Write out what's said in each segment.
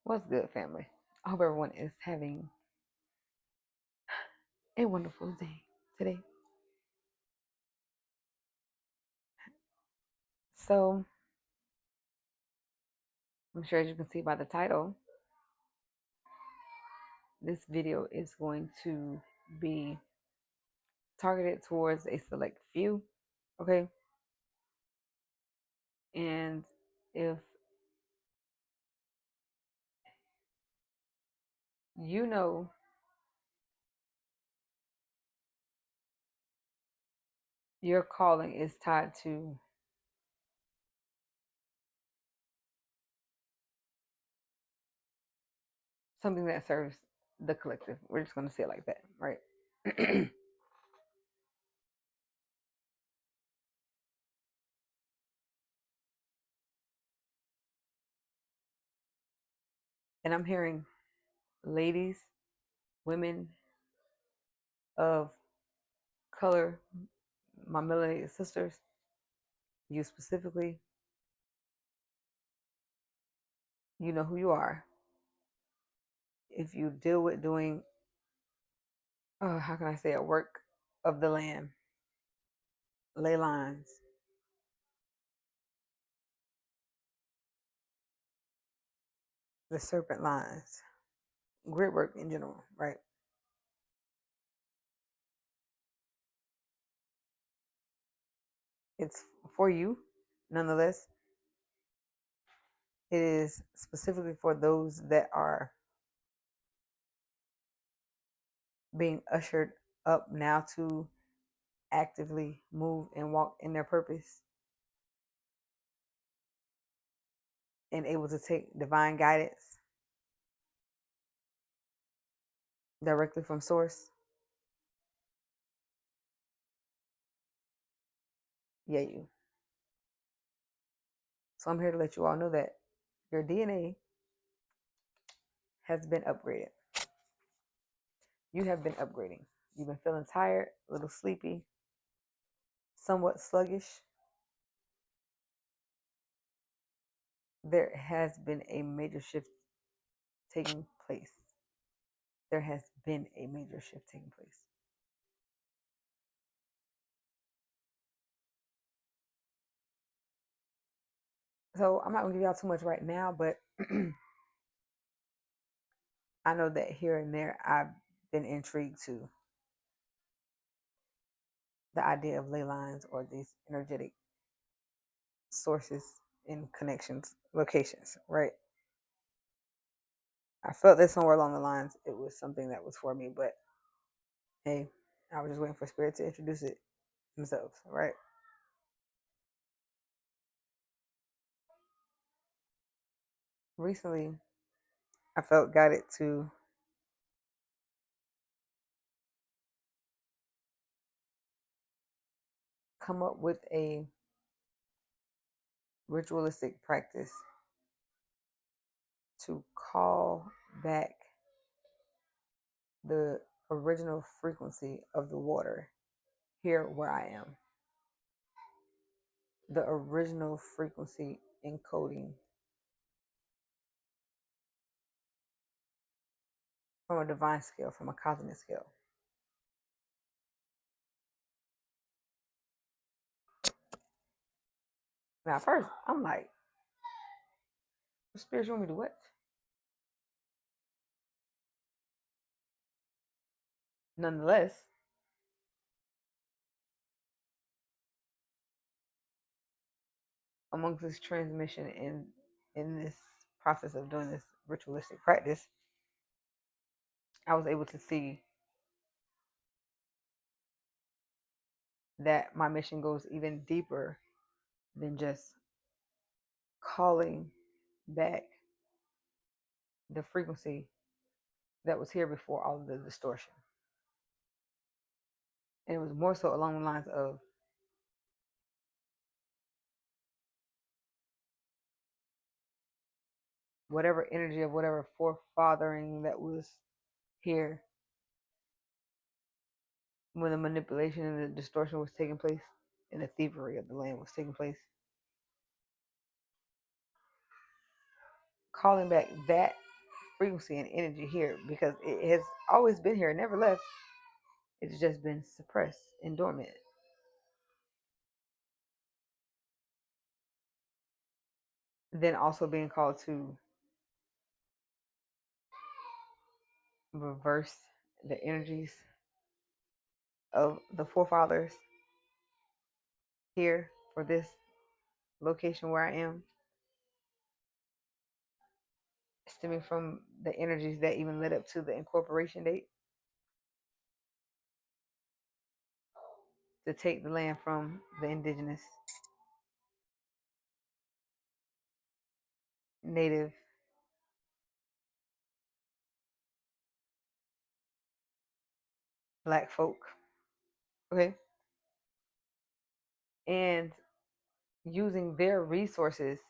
What's good, family? I hope everyone is having a wonderful day today. So, I'm sure as you can see by the title, this video is going to be targeted towards a select few. Okay. And if you know your calling is tied to something that serves the collective, we're just going to say it like that, right? And I'm hearing ladies, women of color, my melanated sisters, you specifically, you know who you are. If you deal with doing, how can I say, a work of the land, ley lines, the serpent lines, grid work in general, right? It's for you, nonetheless. It is specifically for those that are being ushered up now to actively move and walk in their purpose and able to take divine guidance directly from source. Yeah, you. So I'm here to let you all know that your DNA has been upgraded. You have been upgrading. You've been feeling tired, a little sleepy, somewhat sluggish. There has been a major shift taking place. There has been a major shift taking place. So I'm not going to give y'all too much right now, but I know that here and there I've been intrigued to the idea of ley lines or these energetic sources and connections, locations, right? I felt that somewhere along the lines it was something that was for me, but hey, I was just waiting for spirit to introduce it themselves, right? Recently, I felt guided to come up with a ritualistic practice to call back the original frequency of the water here where I am. The original frequency encoding from a divine scale, from a cosmic scale. Now, at first, I'm like, Spirit, you want me to what? Nonetheless, amongst this transmission in this process of doing this ritualistic practice, I was able to see that my mission goes even deeper than just calling back the frequency that was here before all of the distortion. And it was more so along the lines of whatever energy of whatever forefathering that was here when the manipulation and the distortion was taking place and the thievery of the land was taking place. Calling back that frequency and energy here because it has always been here, it never left. It's just been suppressed and dormant. Then also being called to reverse the energies of the forefathers here for this location where I am, stemming from the energies that even led up to the incorporation date, to take the land from the indigenous, native, black folk. Okay. And using their resources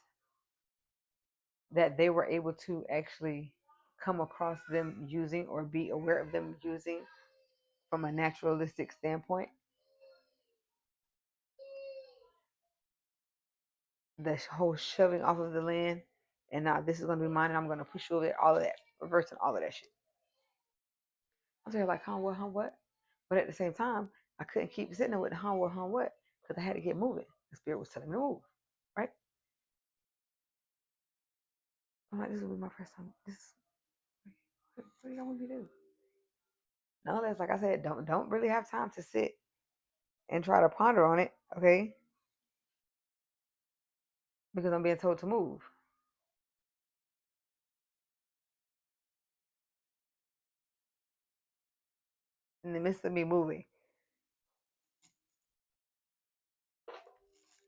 that they were able to actually come across them using or be aware of them using from a naturalistic standpoint, the whole shoving off of the land and now this is going to be mine and I'm going to push you over it, all of that, reversing all of that shit. I was there like, huh, what, huh, what? But at the same time, I couldn't keep sitting there with the huh, what? Because I had to get moving. The spirit was telling me to move, right? I'm like, this will be my first time. What do y'all want me to do? No, that's like I said, don't really have time to sit and try to ponder on it, okay? Because I'm being told to move. In the midst of me moving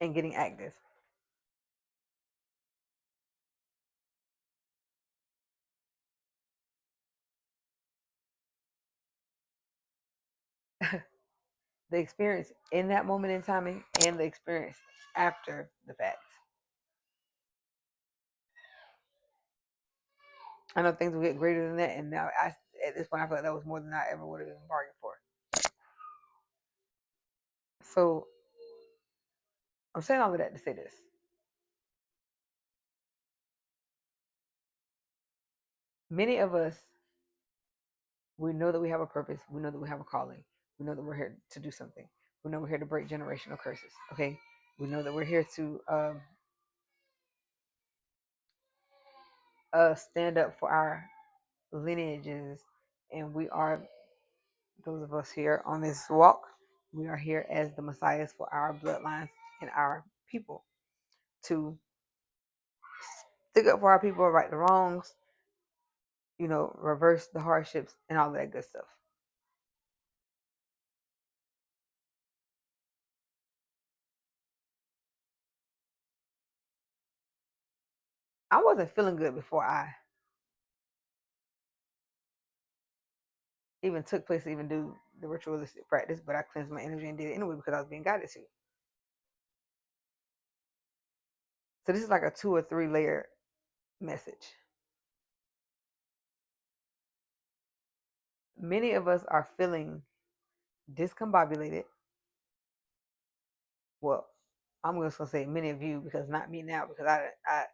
and getting active. The experience in that moment in timing and the experience after the fact. I know things will get greater than that, and now at this point I feel like that was more than I ever would have even bargained for. So I'm saying all of that to say this. Many of us, we know that we have a purpose. We know that we have a calling. We know that we're here to do something. We know we're here to break generational curses. Okay. We know that we're here to stand up for our lineages, and we are, those of us here on this walk, we are here as the messiahs for our bloodlines and our people to stick up for our people, right the wrongs, reverse the hardships and all that good stuff. I wasn't feeling good before I even took place to even do the ritualistic practice, but I cleansed my energy and did it anyway because I was being guided to. So this is like a 2 or 3 layer message. Many of us are feeling discombobulated. Well, I'm just gonna say many of you because not me now because I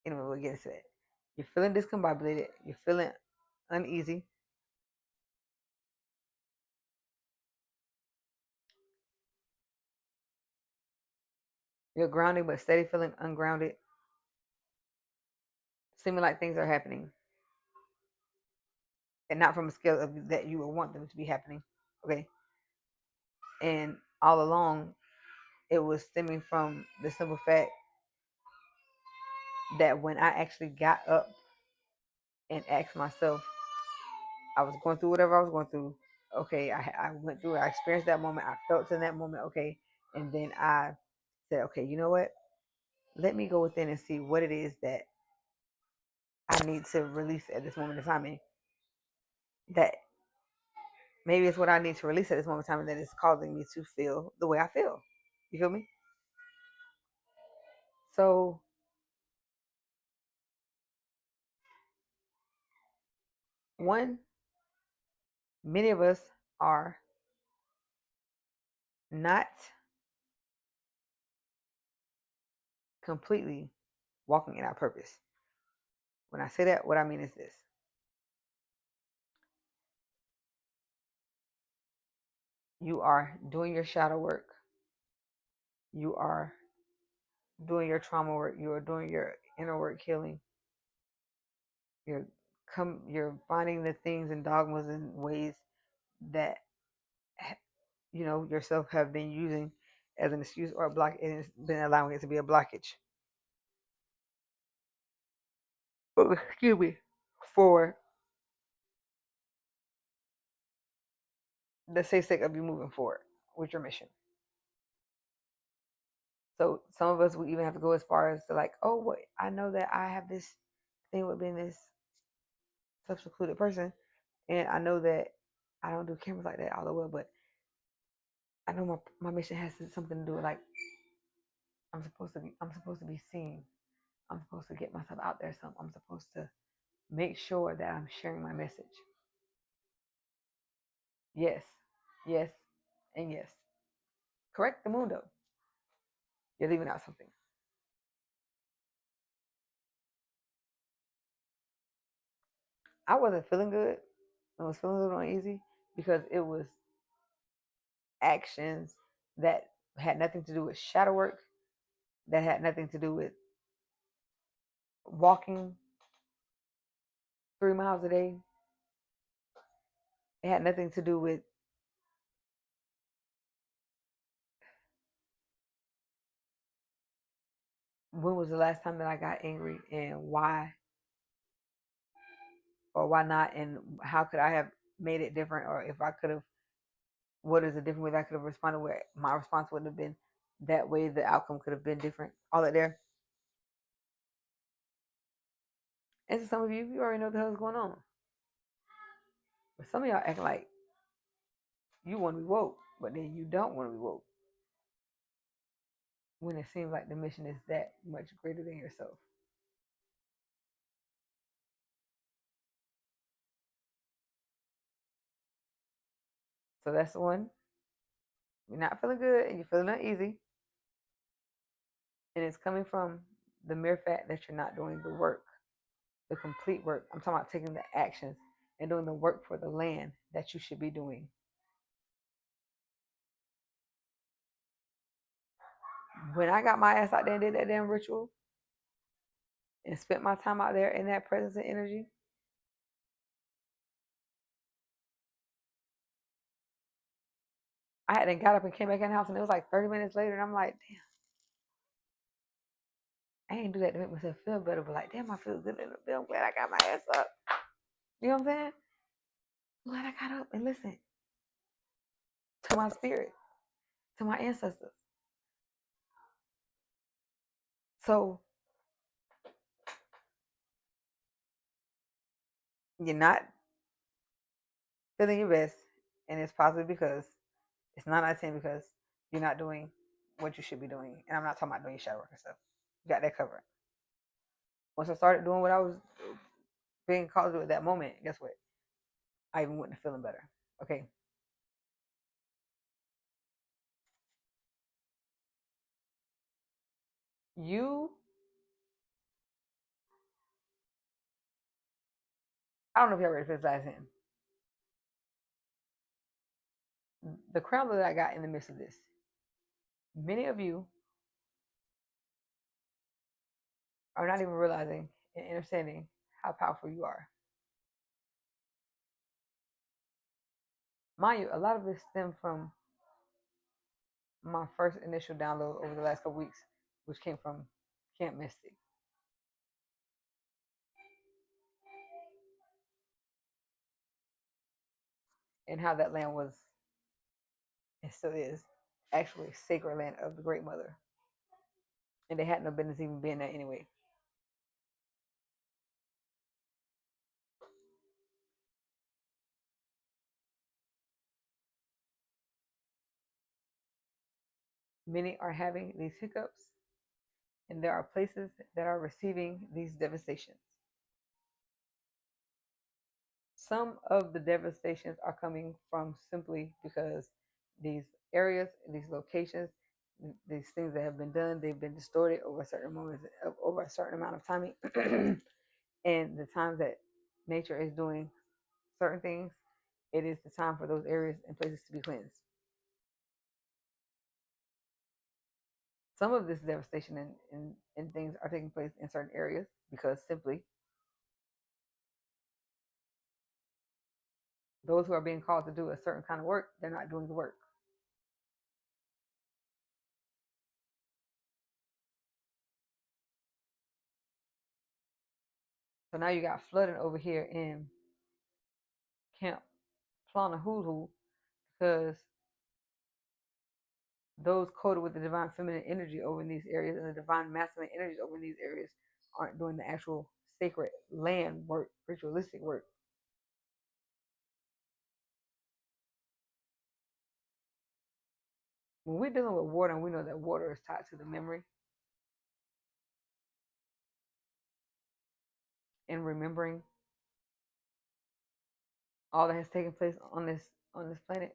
anyway we'll get into that. You're feeling discombobulated. You're feeling uneasy. You're grounded but steady feeling ungrounded. Seeming like things are happening and not from a scale of that you would want them to be happening. Okay. And all along, it was stemming from the simple fact that when I actually got up and asked myself, I was going through whatever I was going through. Okay, I went through it. I experienced that moment. I felt in that moment. Okay. And then I said, okay, you know what? Let me go within and see what it is that I need to release at this moment in time. And that maybe it's what I need to release at this moment in time and that is causing me to feel the way I feel. You feel me? So one, many of us are not completely walking in our purpose. When I say that, what I mean is this. You are doing your shadow work. You are doing your trauma work. You are doing your inner work healing. You're you're finding the things and dogmas and ways that yourself have been using as an excuse or a block, and it's been allowing it to be a blockage. Excuse me, for the sake of you moving forward with your mission. So some of us, we even have to go as far as to like, oh, wait, I know that I have this thing with being this self-secluded person, and I know that I don't do cameras like that all the way, but I know my mission has something to do with like I'm supposed to be seen. I'm supposed to get myself out there. So I'm supposed to make sure that I'm sharing my message. Yes, yes, and yes. Correct the mundo. You're leaving out something. I wasn't feeling good. I was feeling a little uneasy because it was actions that had nothing to do with shadow work, that had nothing to do with walking 3 miles a day. It had nothing to do with when was the last time that I got angry and why or why not, and how could I have made it different, or if I could have, what is a different way that I could have responded where my response wouldn't have been that way, the outcome could have been different. All that there. And to some of you, you already know what the hell's going on. But some of y'all act like you want to be woke, but then you don't want to be woke. When it seems like the mission is that much greater than yourself. So that's the one. You're not feeling good and you're feeling uneasy. And it's coming from the mere fact that you're not doing the work, the complete work. I'm talking about taking the actions and doing the work for the land that you should be doing. When I got my ass out there and did that damn ritual and spent my time out there in that presence and energy, I hadn't got up and came back in the house, and it was like 30 minutes later, and I'm like, damn, I ain't do that to make myself feel better, but like, damn, I feel good in the bed. I'm glad I got my ass up. You know what I'm saying? I'm glad I got up and listened to my spirit, to my ancestors. So you're not feeling your best, and it's possibly because it's 9 out of 10 because you're not doing what you should be doing. And I'm not talking about doing shadow work and stuff. You got that covered. Once I started doing what I was being called to at that moment, guess what? I even went to feeling better. Okay. You, I don't know if y'all ready for this last hand. The crown that I got in the midst of this, many of you are not even realizing and understanding how powerful you are. Mind you, a lot of this stemmed from my first initial download over the last couple weeks, which came from Camp Mystic. And how that land was, and still is, actually sacred land of the Great Mother. And they had no business even being there anyway. Many are having these hiccups, and there are places that are receiving these devastations. Some of the devastations are coming from simply because these areas, these locations, these things that have been done, they've been distorted over a certain moment, over a certain amount of time, And the times that nature is doing certain things, it is the time for those areas and places to be cleansed. Some of this devastation and things are taking place in certain areas because simply those who are being called to do a certain kind of work, they're not doing the work. So now you got flooding over here in Camp Plana because those coded with the divine feminine energy over in these areas and the divine masculine energies over in these areas aren't doing the actual sacred land work, ritualistic work. When we're dealing with water and we know that water is tied to the memory and remembering all that has taken place on this planet,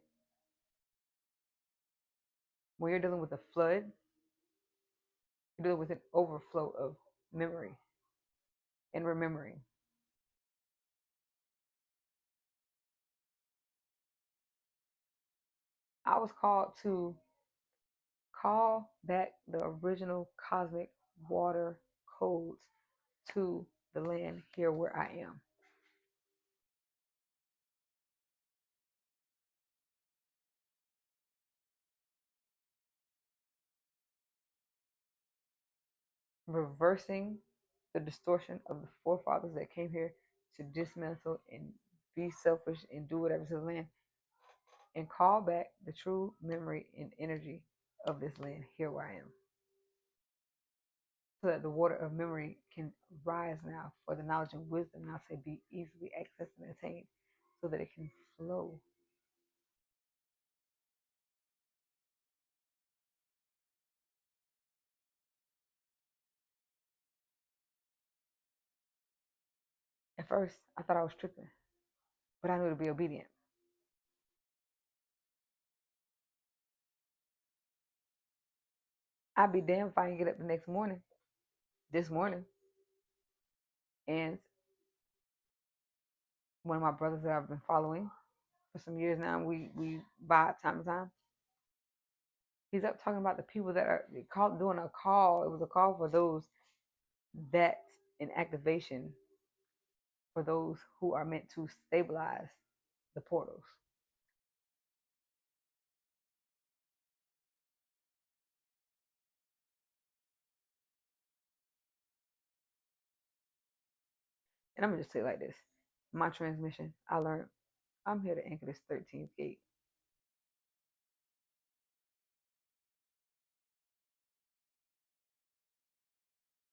when you're dealing with a flood, you're dealing with an overflow of memory and remembering. I was called to call back the original cosmic water codes to the land here where I am. Reversing the distortion of the forefathers that came here to dismantle and be selfish and do whatever to the land and call back the true memory and energy of this land here where I am. So that the water of memory can rise now for the knowledge and wisdom now to be easily accessed and attained so that it can flow. At first, I thought I was tripping, but I knew to be obedient. I'd be damned if I didn't get up the next morning, this morning, and one of my brothers that I've been following for some years now, we vibe time to time. He's up talking about the people that are doing a call. It was a call for those that in activation for those who are meant to stabilize the portals. And I'm gonna just say it like this: my transmission, I learned I'm here to anchor this 13th gate.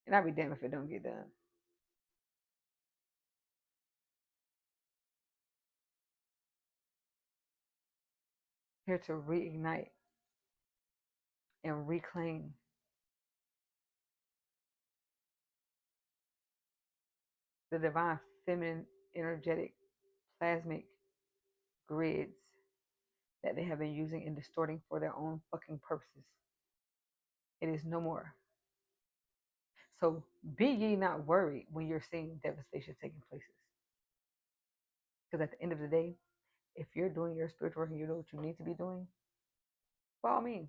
And I'll be damned if it don't get done. Here to reignite and reclaim the divine feminine energetic plasmic grids that they have been using and distorting for their own fucking purposes. It is no more. So be ye not worried when you're seeing devastation taking places. Because at the end of the day, if you're doing your spiritual work and you know what you need to be doing, by all means,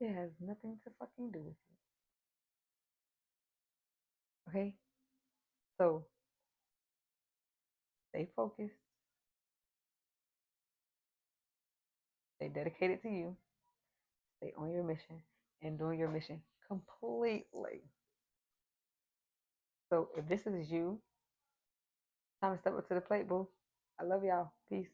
it has nothing to fucking do with you. Okay? So stay focused, stay dedicated to you, stay on your mission, and doing your mission completely. So if this is you, time to step up to the plate, boo. I love y'all. Peace.